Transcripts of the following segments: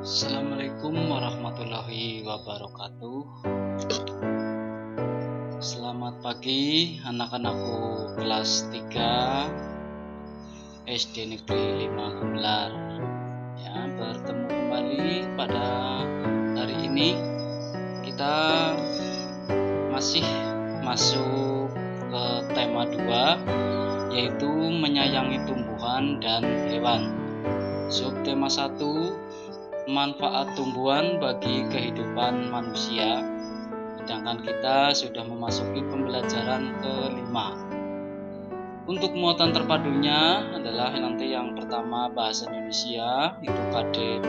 Assalamualaikum warahmatullahi wabarakatuh. Selamat pagi anak-anakku kelas 3 SD Negeri 5 Gumelar. Ya, bertemu kembali pada hari ini. Kita masih masuk ke tema 2, yaitu menyayangi tumbuhan dan hewan. Subtema 1, manfaat tumbuhan bagi kehidupan manusia. Sedangkan kita sudah memasuki pembelajaran kelima. Untuk muatan terpadunya adalah nanti yang pertama bahasa Indonesia itu KD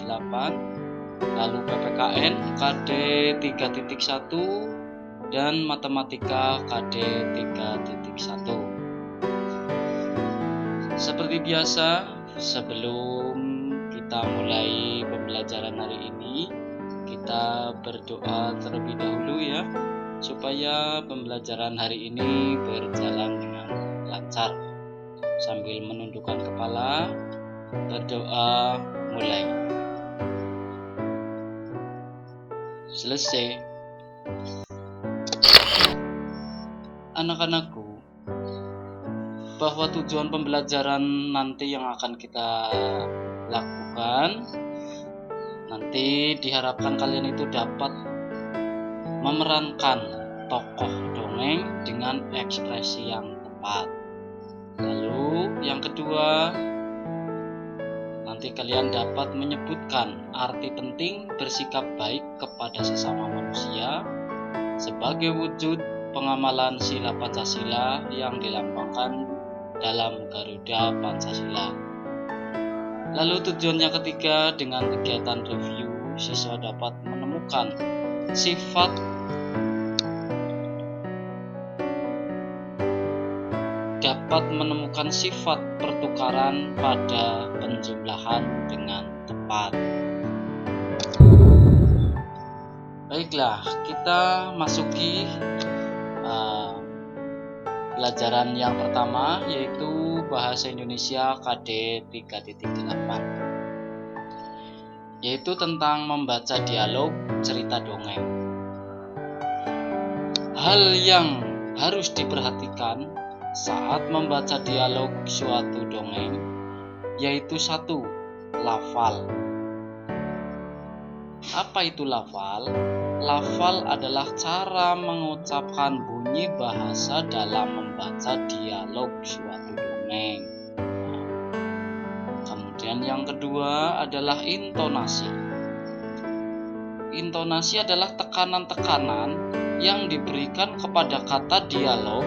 3.8, lalu PPKN KD 3.1 dan matematika KD 3.1. Seperti biasa, sebelum kita mulai pembelajaran hari ini, kita berdoa terlebih dahulu ya, supaya pembelajaran hari ini berjalan dengan lancar. Sambil menundukkan kepala, berdoa mulai. Selesai. Anak-anakku, bahwa tujuan pembelajaran nanti yang akan kita lakukan, nanti diharapkan kalian itu dapat memerankan tokoh dongeng dengan ekspresi yang tepat. Lalu yang kedua, nanti kalian dapat menyebutkan arti penting bersikap baik kepada sesama manusia sebagai wujud pengamalan sila Pancasila yang dilambangkan dalam Garuda Pancasila. Lalu tujuan yang ketiga, dengan kegiatan review, siswa dapat menemukan sifat pertukaran pada penjumlahan dengan tepat. Baiklah, kita masuki pelajaran yang pertama, yaitu bahasa Indonesia KD 3.8, yaitu tentang membaca dialog cerita dongeng. Hal yang harus diperhatikan saat membaca dialog suatu dongeng, yaitu 1. Lafal. Apa itu lafal? Lafal adalah cara mengucapkan bunyi bahasa dalam membaca dialog suatu dongeng. Kemudian yang kedua adalah intonasi. Intonasi adalah tekanan-tekanan yang diberikan kepada kata dialog.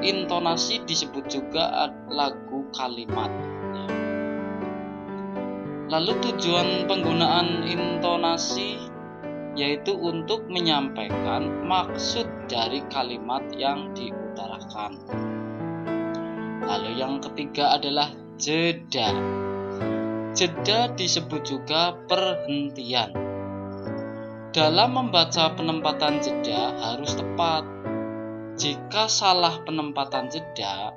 Intonasi disebut juga lagu kalimat. Lalu tujuan penggunaan intonasi yaitu untuk menyampaikan maksud dari kalimat yang diutarakan. Lalu yang ketiga adalah jeda. Jeda disebut juga perhentian. Dalam membaca penempatan jeda harus tepat. Jika salah penempatan jeda,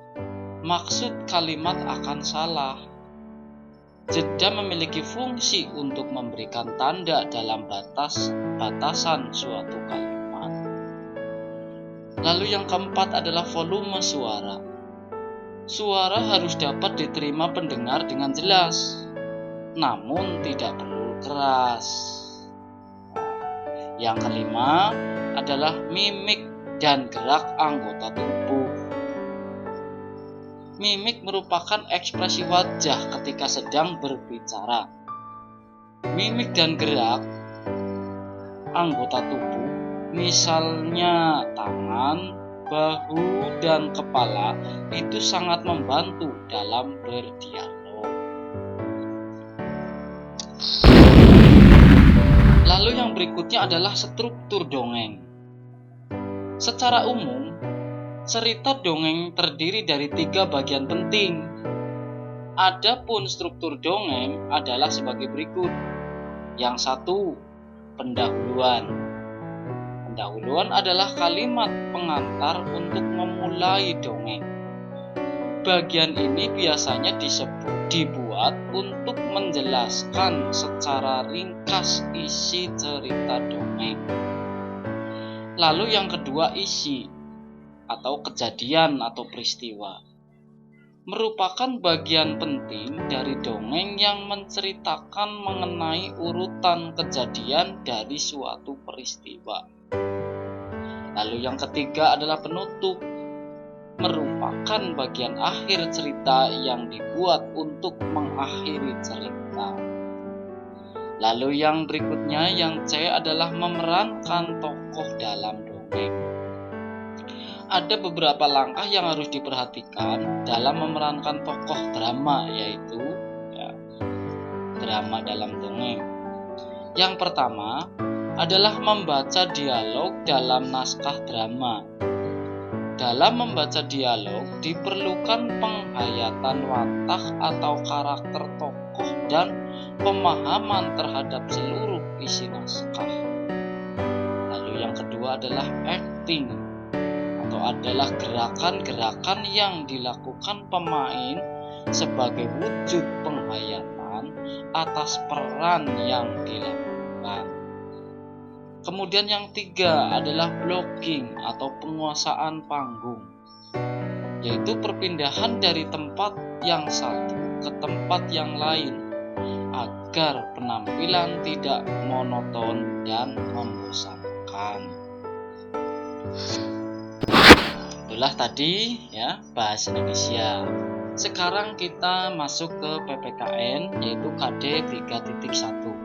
maksud kalimat akan salah. Jeda memiliki fungsi untuk memberikan tanda dalam batasan suatu kalimat. Lalu yang keempat adalah volume suara. Suara harus dapat diterima pendengar dengan jelas, namun tidak perlu keras. Yang kelima adalah mimik dan gerak anggota tubuh. Mimik merupakan ekspresi wajah ketika sedang berbicara. Mimik dan gerak anggota tubuh, misalnya tangan, bahu, dan kepala, itu sangat membantu dalam berdialog. Lalu yang berikutnya adalah struktur dongeng. Secara umum, cerita dongeng terdiri dari 3 bagian penting. Adapun struktur dongeng adalah sebagai berikut. Yang 1, pendahuluan. Pendahuluan adalah kalimat pengantar untuk memulai dongeng. Bagian ini biasanya dibuat dibuat untuk menjelaskan secara ringkas isi cerita dongeng. Lalu yang kedua, isi atau kejadian atau peristiwa merupakan bagian penting dari dongeng yang menceritakan mengenai urutan kejadian dari suatu peristiwa. Lalu yang ketiga adalah penutup, merupakan bagian akhir cerita yang dibuat untuk mengakhiri cerita. Lalu yang berikutnya, yang C adalah memerankan tokoh dalam dongeng. Ada beberapa langkah yang harus diperhatikan dalam memerankan tokoh drama, yaitu drama dalam dongeng. Yang pertama adalah membaca dialog dalam naskah drama. Dalam membaca dialog diperlukan penghayatan watak atau karakter tokoh dan pemahaman terhadap seluruh isi naskah. Lalu yang kedua adalah acting, atau adalah gerakan-gerakan yang dilakukan pemain sebagai wujud penghayatan atas peran yang dilakukan. Kemudian yang tiga adalah blocking atau penguasaan panggung, yaitu perpindahan dari tempat yang satu ke tempat yang lain agar penampilan tidak monoton dan membosankan. Itulah tadi bahasa Indonesia. Sekarang kita masuk ke PPKN, yaitu KD 3.1.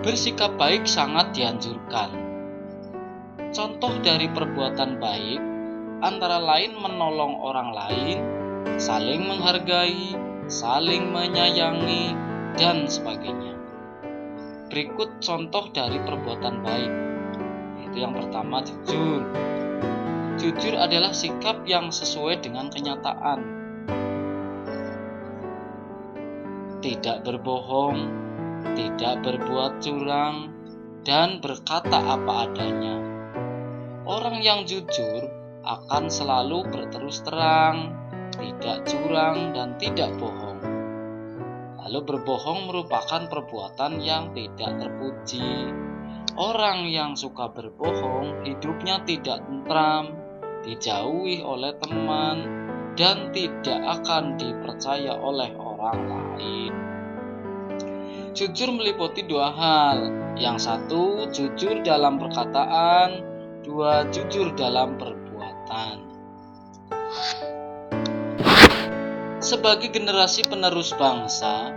Bersikap baik sangat dianjurkan. Contoh dari perbuatan baik antara lain menolong orang lain, saling menghargai, saling menyayangi, dan sebagainya. Berikut contoh dari perbuatan baik. Yaitu yang pertama, jujur. Jujur adalah sikap yang sesuai dengan kenyataan. Tidak berbohong, tidak berbuat curang, dan berkata apa adanya. Orang yang jujur akan selalu berterus terang, tidak curang, dan tidak bohong. Lalu berbohong merupakan perbuatan yang tidak terpuji. Orang yang suka berbohong hidupnya tidak tentram, dijauhi oleh teman, dan tidak akan dipercaya oleh orang lain. Jujur meliputi dua hal. Yang satu, jujur dalam perkataan. Dua, jujur dalam perbuatan. Sebagai generasi penerus bangsa,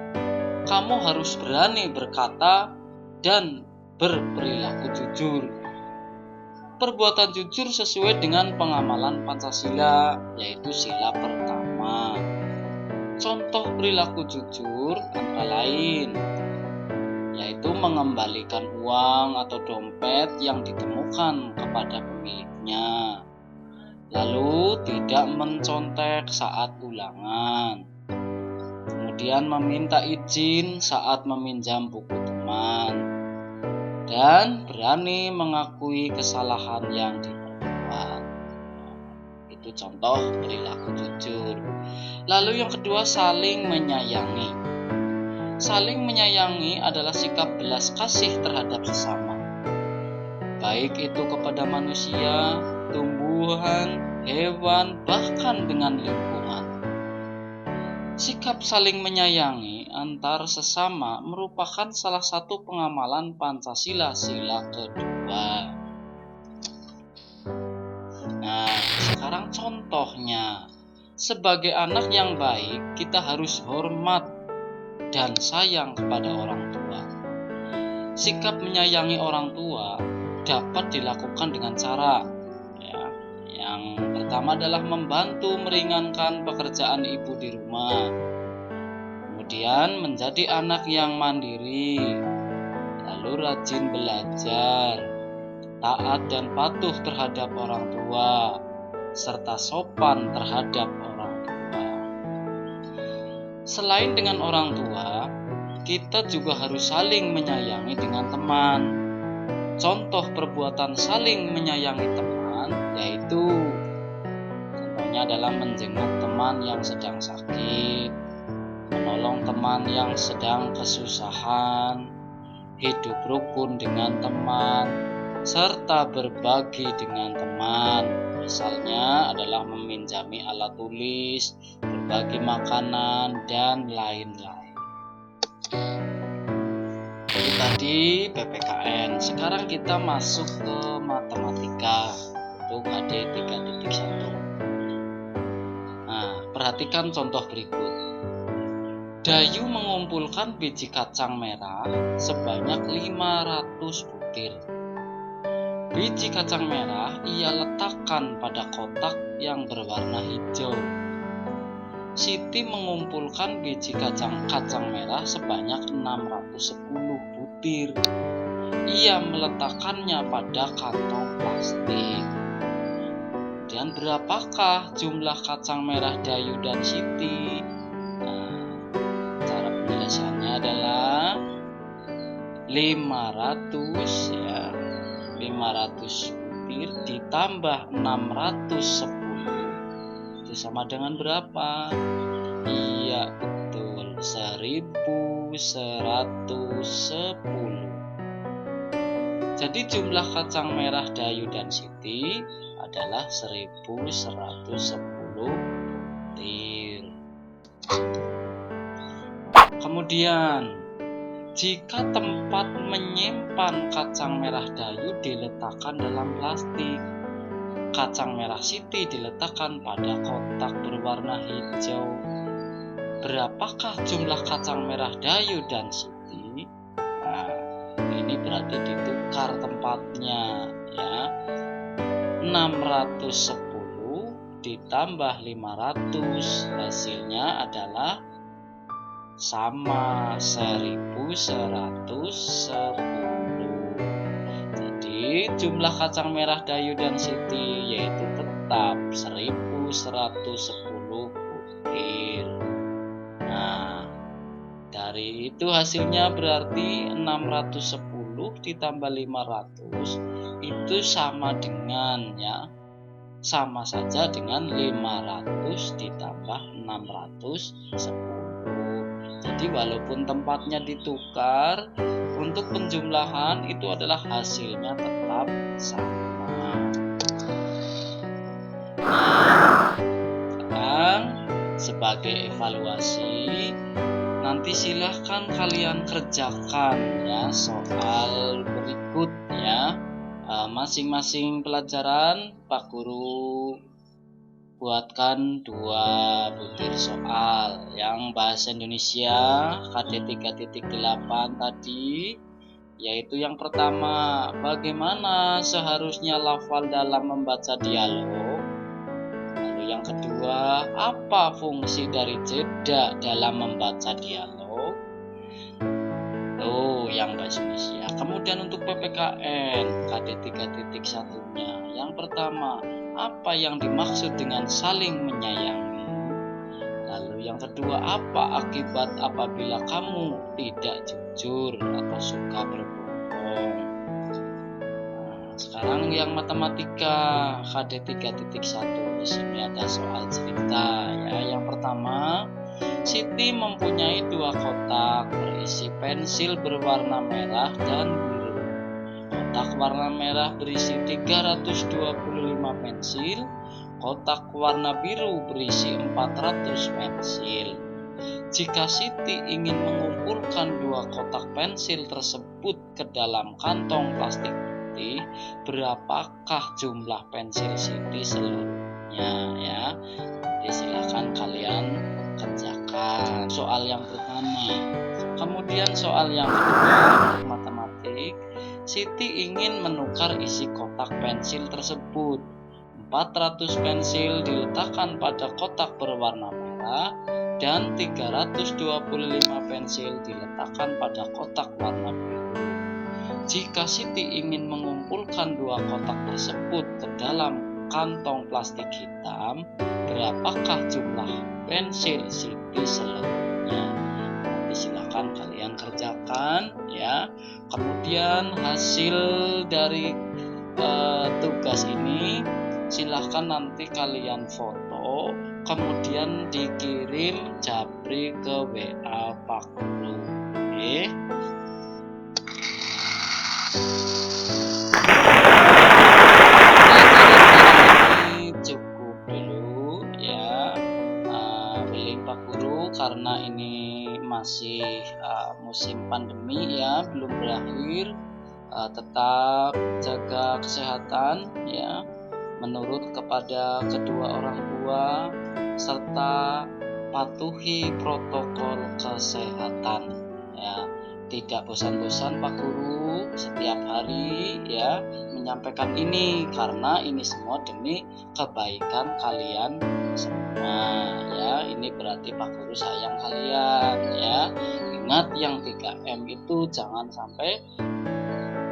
kamu harus berani berkata dan berperilaku jujur. Perbuatan jujur sesuai dengan pengamalan Pancasila, yaitu sila pertama. Contoh perilaku jujur antara lain, yaitu mengembalikan uang atau dompet yang ditemukan kepada pemiliknya. Lalu tidak mencontek saat ulangan. Kemudian meminta izin saat meminjam buku teman. Dan berani mengakui kesalahan yang diperbuat. Itu contoh perilaku jujur. Lalu yang kedua, saling menyayangi. Saling menyayangi adalah sikap belas kasih terhadap sesama, baik itu kepada manusia, tumbuhan, hewan, bahkan dengan lingkungan. Sikap saling menyayangi antar sesama merupakan salah satu pengamalan Pancasila sila kedua. Nah, sekarang contohnya. Sebagai anak yang baik, kita harus hormat dan sayang kepada orang tua. Sikap menyayangi orang tua dapat dilakukan dengan cara yang pertama adalah membantu meringankan pekerjaan ibu di rumah. Kemudian menjadi anak yang mandiri, lalu rajin belajar, taat dan patuh terhadap orang tua, serta sopan terhadap orang tua. Selain dengan orang tua, kita juga harus saling menyayangi dengan teman. Contoh perbuatan saling menyayangi teman yaitu contohnya adalah menjenguk teman yang sedang sakit, menolong teman yang sedang kesusahan, hidup rukun dengan teman, serta berbagi dengan teman. Misalnya adalah meminjami alat tulis, berbagi makanan, dan lain-lain. Itu tadi PPKN. Sekarang kita masuk ke matematika untuk HD 3.1. Nah, perhatikan contoh berikut. Dayu mengumpulkan biji kacang merah sebanyak 500 butir. Biji kacang merah ia letakkan pada kotak yang berwarna hijau. Siti mengumpulkan biji kacang merah sebanyak 610 butir. Ia meletakkannya pada kantong plastik. Dan berapakah jumlah kacang merah Dayu dan Siti? Nah, cara penjelasannya adalah 500 ya. 500 butir ditambah 610 itu sama dengan berapa? Iya betul, 1110. Jadi jumlah kacang merah Dayu dan Siti adalah 1110 butir. Kemudian jika tempat menyimpan kacang merah Dayu diletakkan dalam plastik, kacang merah Siti diletakkan pada kotak berwarna hijau, berapakah jumlah kacang merah Dayu dan Siti? Nah, ini berarti ditukar tempatnya ya. 610 ditambah 500 hasilnya adalah sama 1110. Jadi jumlah kacang merah Dayu dan Siti yaitu tetap 1110 butir. Nah, dari itu hasilnya berarti 610 ditambah 500 itu sama dengan ya, sama saja dengan 500 ditambah 610. Jadi walaupun tempatnya ditukar, untuk penjumlahan itu adalah hasilnya tetap sama. Nah, sekarang sebagai evaluasi, nanti silahkan kalian kerjakan ya soal berikut ya. Masing-masing pelajaran Pak Guru buatkan 2 butir soal. Yang bahasa Indonesia KD 3.8 tadi, yaitu yang pertama, bagaimana seharusnya lafal dalam membaca dialog. Lalu yang kedua, apa fungsi dari jeda dalam membaca dialog. Yang bahasa Indonesia. Kemudian untuk PPKN KD 3.1-nya, yang pertama, apa yang dimaksud dengan saling menyayangi? Lalu yang kedua, apa akibat apabila kamu tidak jujur atau suka berbohong? Nah, sekarang yang matematika KD 3.1, di sini ada soal cerita ya. Yang pertama, Siti mempunyai 2 kotak berisi pensil berwarna merah dan biru. Kotak warna merah berisi 325 pensil, kotak warna biru berisi 400 pensil. Jika Siti ingin mengumpulkan 2 kotak pensil tersebut ke dalam kantong plastik putih, berapakah jumlah pensil Siti seluruhnya ya? Jadi silakan kalian kerjakan soal yang pertama. Kemudian soal yang kedua, matematik. Siti ingin menukar isi kotak pensil tersebut. 400 pensil diletakkan pada kotak berwarna merah dan 325 pensil diletakkan pada kotak warna biru. Jika Siti ingin mengumpulkan 2 kotak tersebut ke dalam kantong plastik hitam, berapakah jumlah pensil Siti seluruhnya? Nanti silakan kalian kerjakan ya. Kemudian hasil dari tugas ini silahkan nanti kalian foto kemudian dikirim japri ke WA Pak Guru. Oke. Ini cukup dulu ya, Willing Pak Guru, karena ini masih musim pandemi ya, belum berakhir. Tetap jaga kesehatan ya, menurut kepada kedua orang tua, serta patuhi protokol kesehatan ya. Tidak bosan-bosan Pak Guru setiap hari ya menyampaikan ini, karena ini semua demi kebaikan kalian semua ya. Ini berarti Pak Guru sayang kalian ya. Ingat yang 3M itu jangan sampai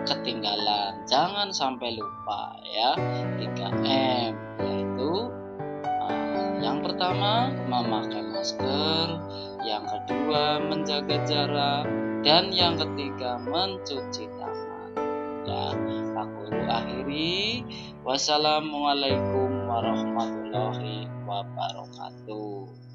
ketinggalan, jangan sampai lupa ya. 3M yaitu yang pertama memakai masker, yang kedua menjaga jarak, dan yang ketiga mencuci tangan ya. Pak Guru akhiri, wassalamualaikum warahmatullahi wabarakatuh.